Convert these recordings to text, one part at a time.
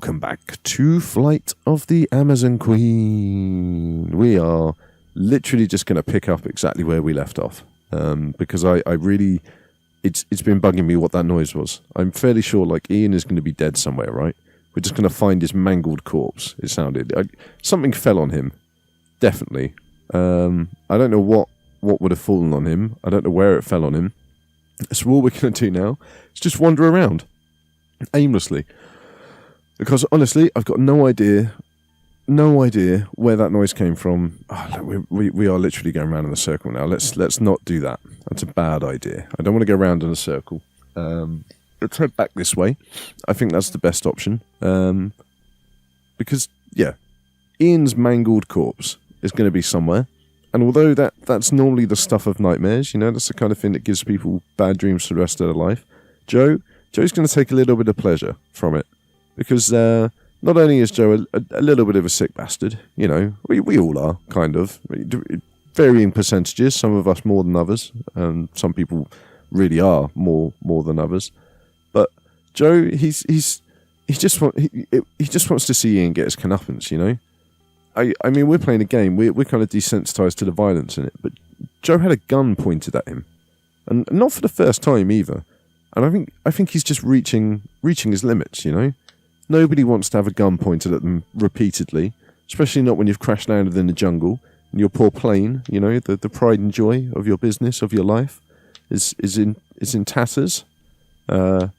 welcome back to Flight of the Amazon Queen. We are literally just going to pick up exactly where we left off, because I really, it's been bugging me what that noise was. I'm fairly sure like Ian is going to be dead somewhere, right? We're just going to find his mangled corpse. It sounded something fell on him, definitely. I don't know what would have fallen on him. I don't know where it fell on him. So all we're going to do now is just wander around aimlessly. Because honestly, I've got no idea where that noise came from. Oh, we are literally going around in a circle now. Let's not do that. That's a bad idea. I don't want to go around in a circle. Let's head back this way. I think that's the best option. Because yeah, Ian's mangled corpse is going to be somewhere. And although that's normally the stuff of nightmares, you know, that's the kind of thing that gives people bad dreams for the rest of their life. Joe's going to take a little bit of pleasure from it. Because not only is Joe a little bit of a sick bastard, you know, we all are, kind of. Varying percentages, some of us more than others, and some people really are more than others. But Joe, he just wants to see Ian get his comeuppance, you know? I mean, we're playing a game, we're kind of desensitized to the violence in it, but Joe had a gun pointed at him. And not for the first time either. And I think he's just reaching his limits, you know? Nobody wants to have a gun pointed at them repeatedly, especially not when you've crash landed in the jungle and your poor plane, you know, the pride and joy of your business, of your life, is in tatters. Your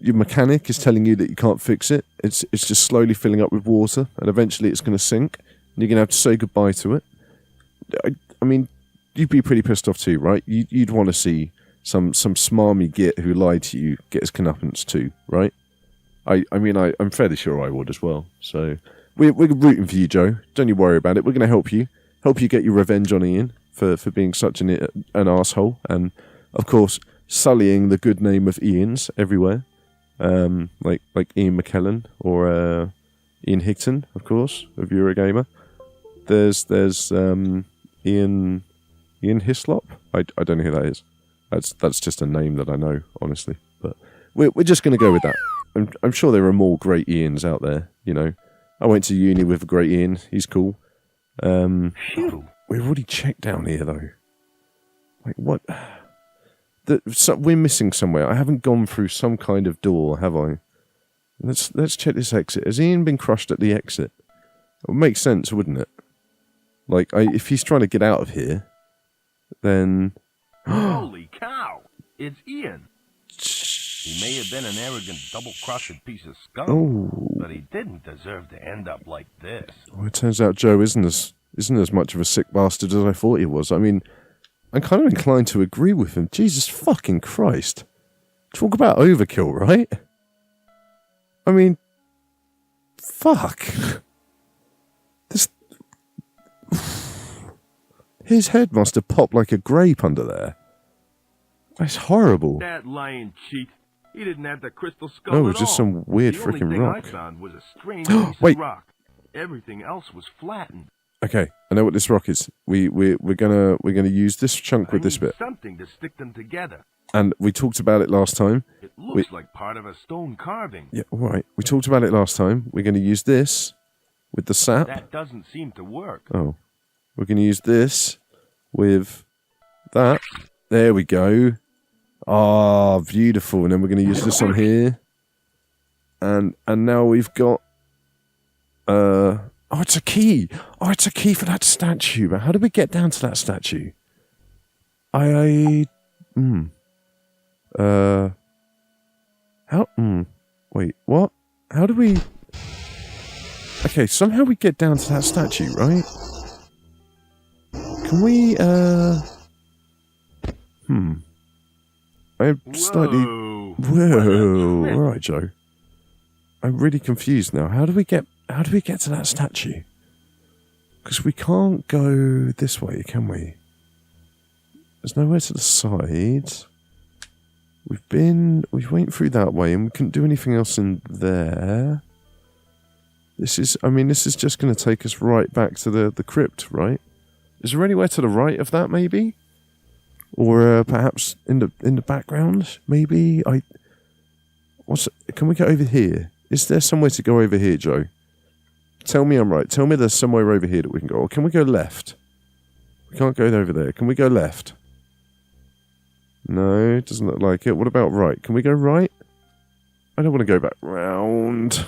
mechanic is telling you that you can't fix it. It's just slowly filling up with water, and eventually it's going to sink, and you're going to have to say goodbye to it. I mean, you'd be pretty pissed off too, right? You'd want to see some smarmy git who lied to you get his comeuppance too, right? I'm fairly sure I would as well. So we're rooting for you, Joe. Don't you worry about it. We're going to help you get your revenge on Ian for being such an asshole, and of course sullying the good name of Ian's everywhere, like Ian McKellen or Ian Higton, of course, of Eurogamer. There's Ian Hislop. I don't know who that is. That's just a name that I know, honestly. But we're just going to go with that. I'm sure there are more great Ians out there, you know. I went to uni with a great Ian. He's cool. We've already checked down here, though. Like, what? We're missing somewhere. I haven't gone through some kind of door, have I? Let's check this exit. Has Ian been crushed at the exit? It would make sense, wouldn't it? Like, if he's trying to get out of here, then... Holy cow! It's Ian. He may have been an arrogant, double-crosted piece of scum, but he didn't deserve to end up like this. Well, it turns out Joe isn't as much of a sick bastard as I thought he was. I mean, I'm kind of inclined to agree with him. Jesus fucking Christ. Talk about overkill, right? I mean, fuck. His head must have popped like a grape under there. That's horrible. That lying cheat. He didn't have the crystal skull No, it was just some weird freaking rock. The only thing I found was a strange piece of rock. Everything else was flattened. Okay, I know what this rock is. We're gonna use this chunk with this bit. Something to stick them together. And we talked about it last time. It looks like part of a stone carving. Yeah, all right. We talked about it last time. We're going to use this with the sap. That doesn't seem to work. Oh, we're going to use this with that. There we go. Ah, beautiful. And then we're going to use this on here. And now we've got... Oh, it's a key. Oh, it's a key for that statue. But how do we get down to that statue? How... Wait, what? How do we... Okay, somehow we get down to that statue, right? Can we, I'm slightly... Whoa! Alright, Joe. I'm really confused now. How do we get to that statue? Because we can't go this way, can we? There's nowhere to the side. We went through that way and we couldn't do anything else in there. This is just going to take us right back to the crypt, right? Is there anywhere to the right of that, maybe? Or perhaps in the background, maybe? Can we get over here? Is there somewhere to go over here, Joe? Tell me I'm right. Tell me there's somewhere over here that we can go. Or can we go left? We can't go over there. Can we go left? No, it doesn't look like it. What about right? Can we go right? I don't want to go back round.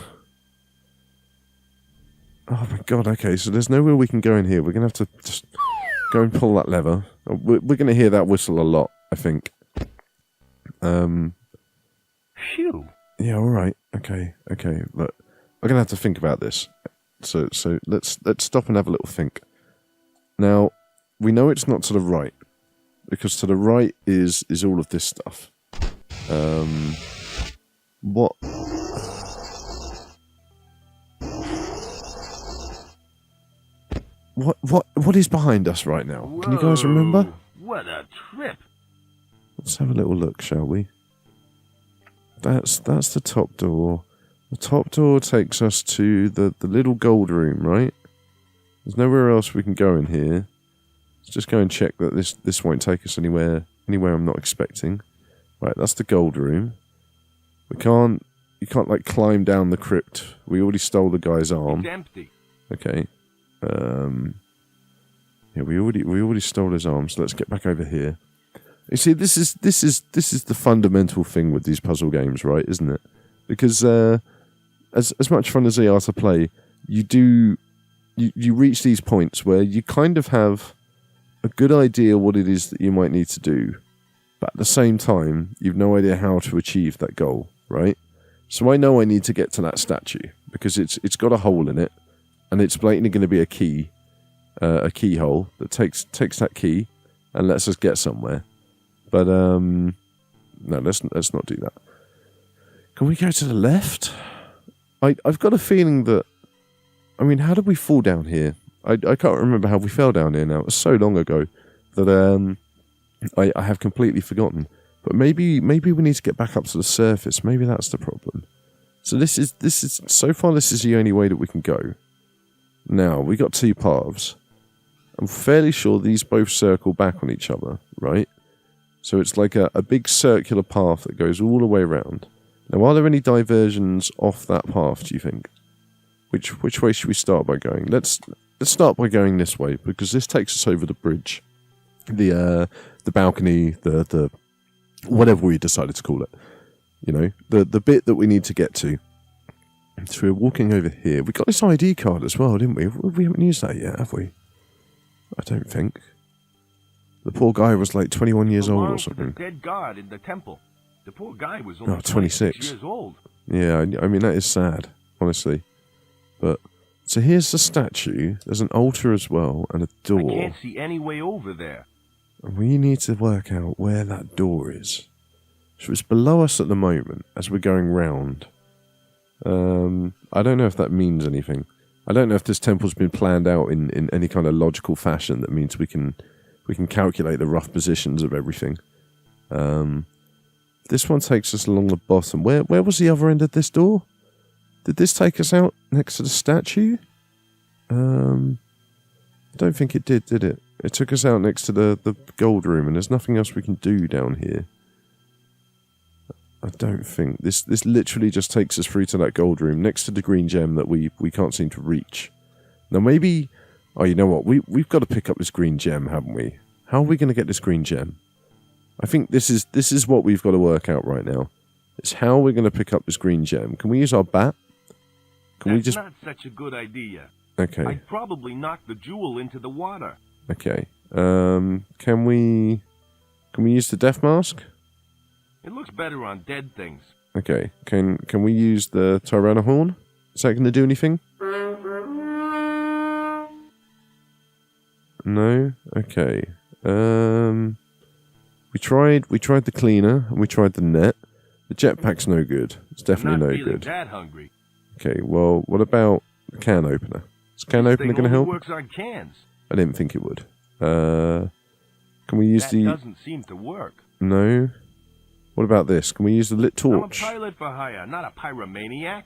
Oh my god, okay, so there's nowhere we can go in here. We're going to have to just go and pull that lever. We're going to hear that whistle a lot, I think. Phew. Yeah, alright. Okay. Look, I'm going to have to think about this. So let's stop and have a little think. Now, we know it's not to the right, because to the right is all of this stuff. What? What is behind us right now? Whoa, can you guys remember? What a trip! Let's have a little look, shall we? That's the top door. The top door takes us to the little gold room, right? There's nowhere else we can go in here. Let's just go and check that this won't take us anywhere I'm not expecting. Right, that's the gold room. You can't like climb down the crypt. We already stole the guy's arm. It's empty. Okay. Yeah, we already stole his arm, so let's get back over here. You see, this is the fundamental thing with these puzzle games, right? Isn't it? Because as much fun as they are to play, you reach these points where you kind of have a good idea what it is that you might need to do, but at the same time, you've no idea how to achieve that goal, right? So I know I need to get to that statue because it's got a hole in it, and it's blatantly going to be a keyhole that takes that key and lets us get somewhere. But no, let's not do that. Can we go to the left? I've got a feeling that. I mean, how did we fall down here? I can't remember how we fell down here now. It was so long ago that I have completely forgotten. But maybe we need to get back up to the surface. Maybe that's the problem. So this is so far this is the only way that we can go. Now we got two paths. I'm fairly sure these both circle back on each other, right? So it's like a big circular path that goes all the way around. Now, are there any diversions off that path, do you think? Which way should we start by going? Let's start by going this way, because this takes us over the bridge. The balcony, the whatever we decided to call it. You know, the bit that we need to get to. So we're walking over here. We got this ID card as well, didn't we? We haven't used that yet, have we? I don't think. The poor guy was like 21 years old or something. The dead guard in the temple. The poor guy was only 26 years old. Yeah, I mean, that is sad, honestly. But, so here's the statue. There's an altar as well, and a door. I can't see any way over there. And we need to work out where that door is. So it's below us at the moment, as we're going round. I don't know if that means anything. I don't know if this temple's been planned out in any kind of logical fashion that means we can calculate the rough positions of everything. This one takes us along the bottom. Where was the other end of this door? Did this take us out next to the statue? I don't think it did it? It took us out next to the gold room, and there's nothing else we can do down here. I don't think. This literally just takes us through to that gold room next to the green gem that we can't seem to reach. Now maybe... Oh, you know what? We've got to pick up this green gem, haven't we? How are we going to get this green gem? I think this is what we've got to work out right now. It's how we're going to pick up this green gem. Can we use our bat? That's not such a good idea. Okay. I'd probably knock the jewel into the water. Okay. Can we use the death mask? It looks better on dead things. Okay. Can we use the Tirana horn? Is that going to do anything? No? Okay. We tried the cleaner and we tried the net. The jetpack's no good. It's definitely no good. That hungry. Okay, well, what about the can opener? Is can opener going to help? Works on cans. I didn't think it would. Can we use that doesn't seem to work. No. What about this? Can we use the lit torch? I'm a pilot for hire, not a pyromaniac.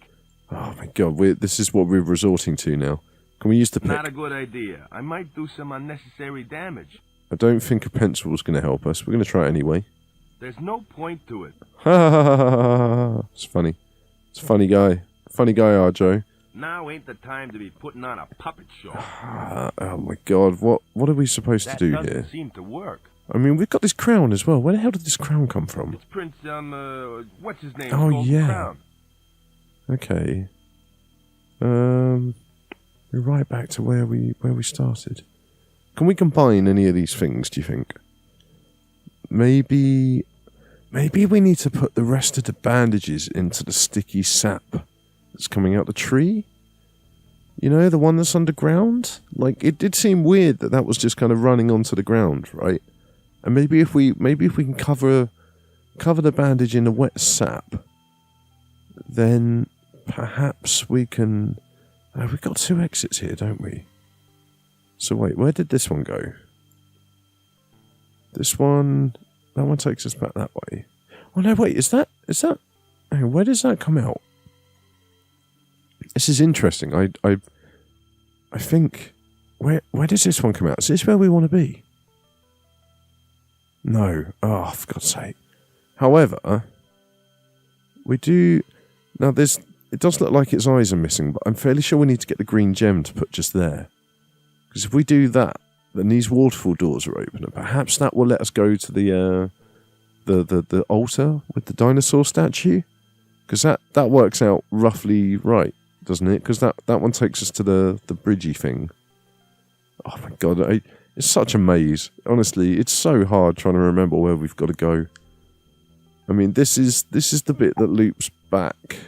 Oh my god, this is what we're resorting to now. Can we use the pick? Not a good idea. I might do some unnecessary damage. I don't think a pencil is going to help us. We're going to try it anyway. There's no point to it. Ha ha ha ha ha. It's funny. It's a funny guy. Funny guy, Arjo. Now ain't the time to be putting on a puppet show. Oh my god, what are we supposed to do That here? doesn't seem to work. I mean, we've got this crown as well. Where the hell did this crown come from? It's Prince, what's his name? Oh, Golden yeah. Crown. Okay. We're right back to where we started. Can we combine any of these things, do you think? Maybe we need to put the rest of the bandages into the sticky sap that's coming out the tree? You know, the one that's underground? Like, it did seem weird that was just kind of running onto the ground, right? And maybe if we can cover the bandage in the wet sap, then perhaps we can... we've got 2 exits here, don't we? So wait, where did this one go? This one... That one takes us back that way. Oh no, wait, is that... Hang on, where does that come out? This is interesting. I think... Where does this one come out? Is this where we want to be? No. Oh, for God's sake. However, we do... Now, it does look like its eyes are missing, but I'm fairly sure we need to get the green gem to put just there. Because if we do that, then these waterfall doors are open, and perhaps that will let us go to the altar with the dinosaur statue. Because that works out roughly right, doesn't it? Because that one takes us to the bridgey thing. Oh my god, it's such a maze. Honestly, it's so hard trying to remember where we've got to go. I mean, this is the bit that loops back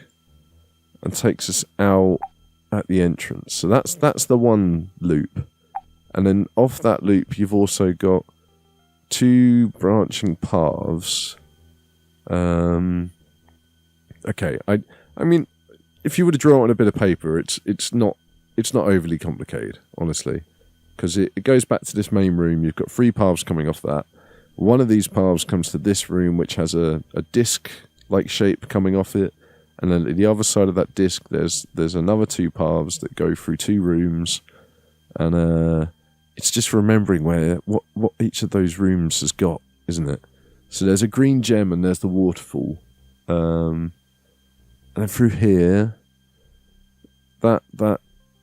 and takes us out at the entrance. So that's the one loop. And then off that loop, you've also got 2 branching paths. Okay, I mean, if you were to draw it on a bit of paper, it's not overly complicated, honestly, because it goes back to this main room. You've got 3 paths coming off that. One of these paths comes to this room, which has a disc-like shape coming off it, and then at the other side of that disc, there's another 2 paths that go through 2 rooms, and it's just remembering what each of those rooms has got, isn't it? So there's a green gem and there's the waterfall. And then through here, that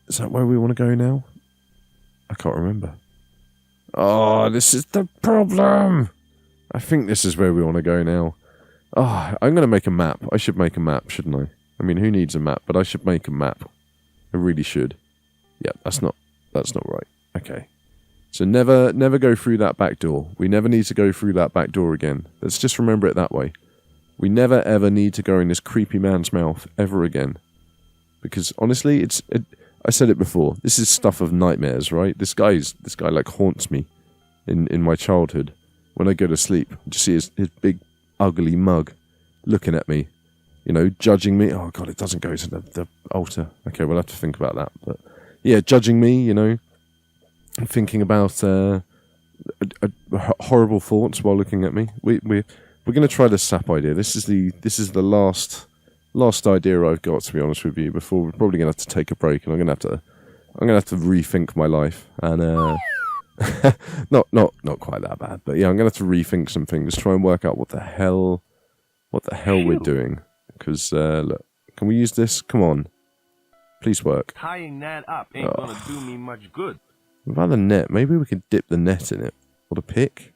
is that where we want to go now? I can't remember. Oh, this is the problem. I think this is where we want to go now. Oh, I'm going to make a map. I should make a map, shouldn't I? I mean, who needs a map? But I should make a map. I really should. Yeah, that's not right. Okay. So never go through that back door. We never need to go through that back door again. Let's just remember it that way. We never ever need to go in this creepy man's mouth ever again. Because honestly, I said it before. This is stuff of nightmares, right? This guy like haunts me in my childhood. When I go to sleep, I just see his big ugly mug looking at me, you know, judging me. Oh god, it doesn't go to the altar. Okay, we'll have to think about that. But yeah, judging me, you know, thinking about horrible thoughts while looking at me. We're going to try the sap idea. This is the last idea I've got, to be honest with you. Before we're probably going to have to take a break, and I'm going to have to rethink my life. And not quite that bad, but yeah, I'm going to have to rethink some things, try and work out what the hell we're doing. Because look, can we use this? Come on, please work. Tying that up ain't gonna do me much good. What about the net? Maybe we could dip the net in it. Or the pick?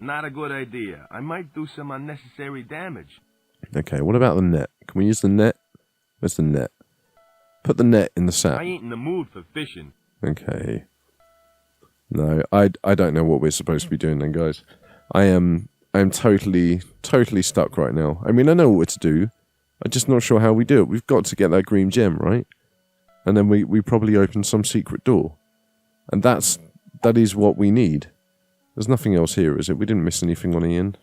Not a good idea. I might do some unnecessary damage. Okay, what about the net? Can we use the net? Where's the net? Put the net in the sap. I ain't in the mood for fishing. Okay. No, I don't know what we're supposed to be doing then, guys. I am totally stuck right now. I mean, I know what to do. I'm just not sure how we do it. We've got to get that green gem, right? And then we probably open some secret door. And that is what we need. There's nothing else here, is it? We didn't miss anything on Ian.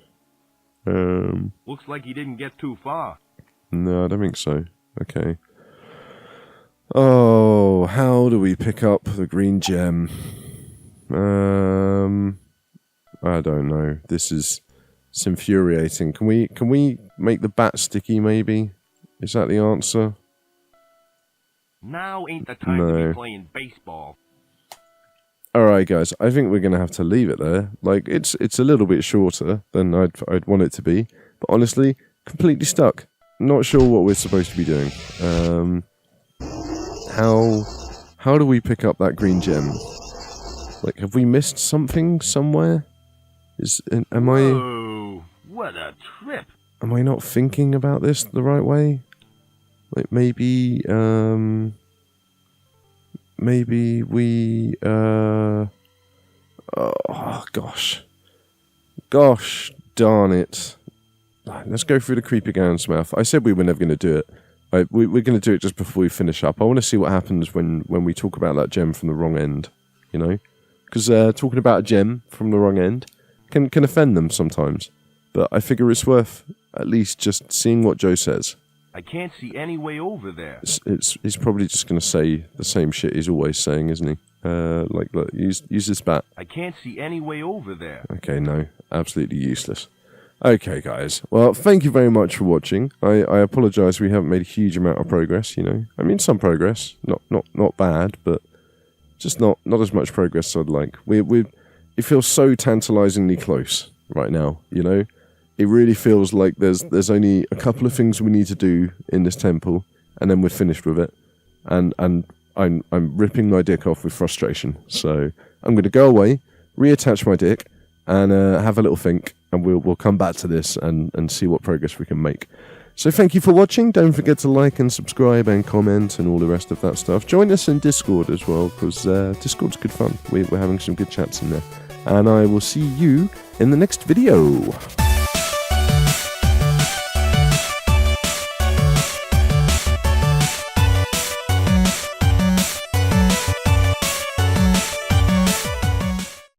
Looks like he didn't get too far. No, I don't think so. Okay. Oh, how do we pick up the green gem? I don't know. It's infuriating. Can we make the bat sticky, maybe? Is that the answer? Now ain't the time to be playing baseball. Alright guys, I think we're going to have to leave it there. Like, it's a little bit shorter than I'd want it to be. But honestly, completely stuck. not sure what we're supposed to be doing. How do we pick up that green gem? Like, have we missed something somewhere? Whoa, what a trip! Am I not thinking about this the right way? Like, maybe we, oh, gosh. Gosh darn it. Let's go through the creepy Garen's mouth. I said we were never going to do it. We're going to do it just before we finish up. I want to see what happens when we talk about that gem from the wrong end, you know? Because talking about a gem from the wrong end can offend them sometimes. But I figure it's worth at least just seeing what Joe says. I can't see any way over there. He's probably just going to say the same shit he's always saying, isn't he? Like, look, use this bat. I can't see any way over there. Okay, no. Absolutely useless. Okay, guys. Well, thank you very much for watching. I apologise we haven't made a huge amount of progress, you know. I mean, some progress. Not bad, but just not as much progress as I'd like. It feels so tantalisingly close right now, you know. It really feels like there's only a couple of things we need to do in this temple, and then we're finished with it. And I'm ripping my dick off with frustration. So I'm going to go away, reattach my dick, and have a little think, and we'll come back to this and see what progress we can make. So thank you for watching. Don't forget to like and subscribe and comment and all the rest of that stuff. Join us in Discord as well, because Discord's good fun. We're having some good chats in there. And I will see you in the next video.